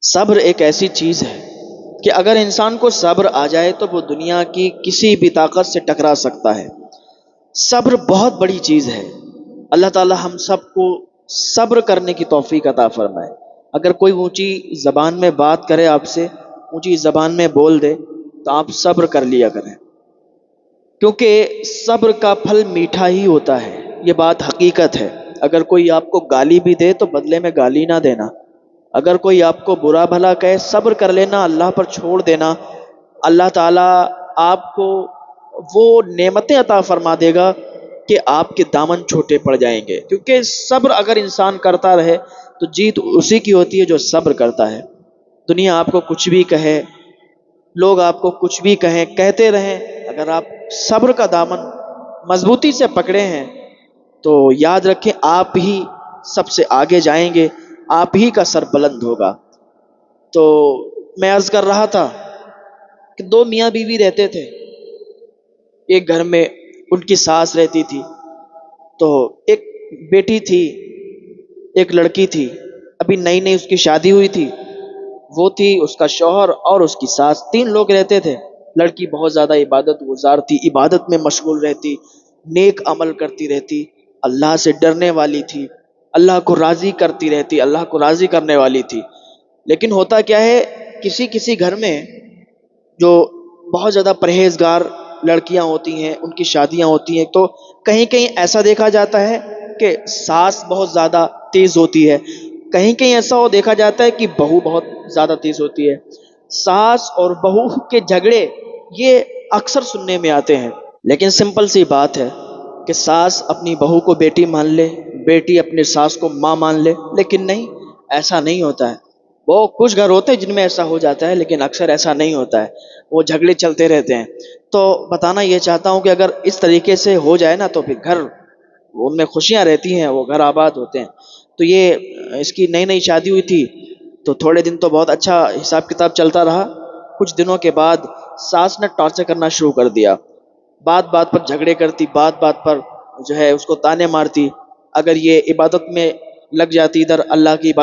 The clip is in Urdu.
صبر ایک ایسی چیز ہے کہ اگر انسان کو صبر آ جائے تو وہ دنیا کی کسی بھی طاقت سے ٹکرا سکتا ہے۔ صبر بہت بڑی چیز ہے۔ اللہ تعالی ہم سب کو صبر کرنے کی توفیق عطا فرمائے۔ اگر کوئی اونچی زبان میں بات کرے آپ سے، اونچی زبان میں بول دے، تو آپ صبر کر لیا کریں، کیونکہ صبر کا پھل میٹھا ہی ہوتا ہے۔ یہ بات حقیقت ہے۔ اگر کوئی آپ کو گالی بھی دے تو بدلے میں گالی نہ دینا۔ اگر کوئی آپ کو برا بھلا کہے، صبر کر لینا، اللہ پر چھوڑ دینا۔ اللہ تعالیٰ آپ کو وہ نعمتیں عطا فرما دے گا کہ آپ کے دامن چھوٹے پڑ جائیں گے، کیونکہ صبر اگر انسان کرتا رہے تو جیت اسی کی ہوتی ہے جو صبر کرتا ہے۔ دنیا آپ کو کچھ بھی کہے، لوگ آپ کو کچھ بھی کہیں، کہتے رہیں، اگر آپ صبر کا دامن مضبوطی سے پکڑے ہیں تو یاد رکھیں آپ ہی سب سے آگے جائیں گے، آپ ہی کا سر بلند ہوگا۔ تو میں عرض کر رہا تھا کہ دو میاں بیوی رہتے تھے ایک گھر میں، ان کی ساس رہتی تھی، تو ایک بیٹی تھی، ایک لڑکی تھی، ابھی نئی نئی اس کی شادی ہوئی تھی۔ وہ تھی، اس کا شوہر اور اس کی ساس، تین لوگ رہتے تھے۔ لڑکی بہت زیادہ عبادت گزار تھی، عبادت میں مشغول رہتی، نیک عمل کرتی رہتی، اللہ سے ڈرنے والی تھی، اللہ کو راضی کرتی رہتی، اللہ کو راضی کرنے والی تھی۔ لیکن ہوتا کیا ہے، کسی کسی گھر میں جو بہت زیادہ پرہیزگار لڑکیاں ہوتی ہیں، ان کی شادیاں ہوتی ہیں، تو کہیں کہیں ایسا دیکھا جاتا ہے کہ ساس بہت زیادہ تیز ہوتی ہے، کہیں کہیں ایسا ہو دیکھا جاتا ہے کہ بہو بہت زیادہ تیز ہوتی ہے۔ ساس اور بہو کے جھگڑے یہ اکثر سننے میں آتے ہیں، لیکن سمپل سی بات ہے کہ ساس اپنی بہو کو بیٹی مان لے، بیٹی اپنی ساس کو ماں مان لے، لیکن نہیں، ایسا نہیں ہوتا ہے۔ وہ کچھ گھر ہوتے ہیں جن میں ایسا ہو جاتا ہے، لیکن اکثر ایسا نہیں ہوتا ہے، وہ جھگڑے چلتے رہتے ہیں۔ تو بتانا یہ چاہتا ہوں کہ اگر اس طریقے سے ہو جائے نا تو پھر گھر، ان میں خوشیاں رہتی ہیں، وہ گھر آباد ہوتے ہیں۔ تو یہ اس کی نئی نئی شادی ہوئی تھی، تو تھوڑے دن تو بہت اچھا حساب کتاب چلتا رہا۔ کچھ دنوں کے بعد ساس نے ٹارچر کرنا شروع کر دیا، بات بات پر جھگڑے کرتی، بات بات پر جو ہے اس کو تانے مارتی۔ اگر یہ عبادت میں لگ جاتی، ادھر اللہ کی عبادت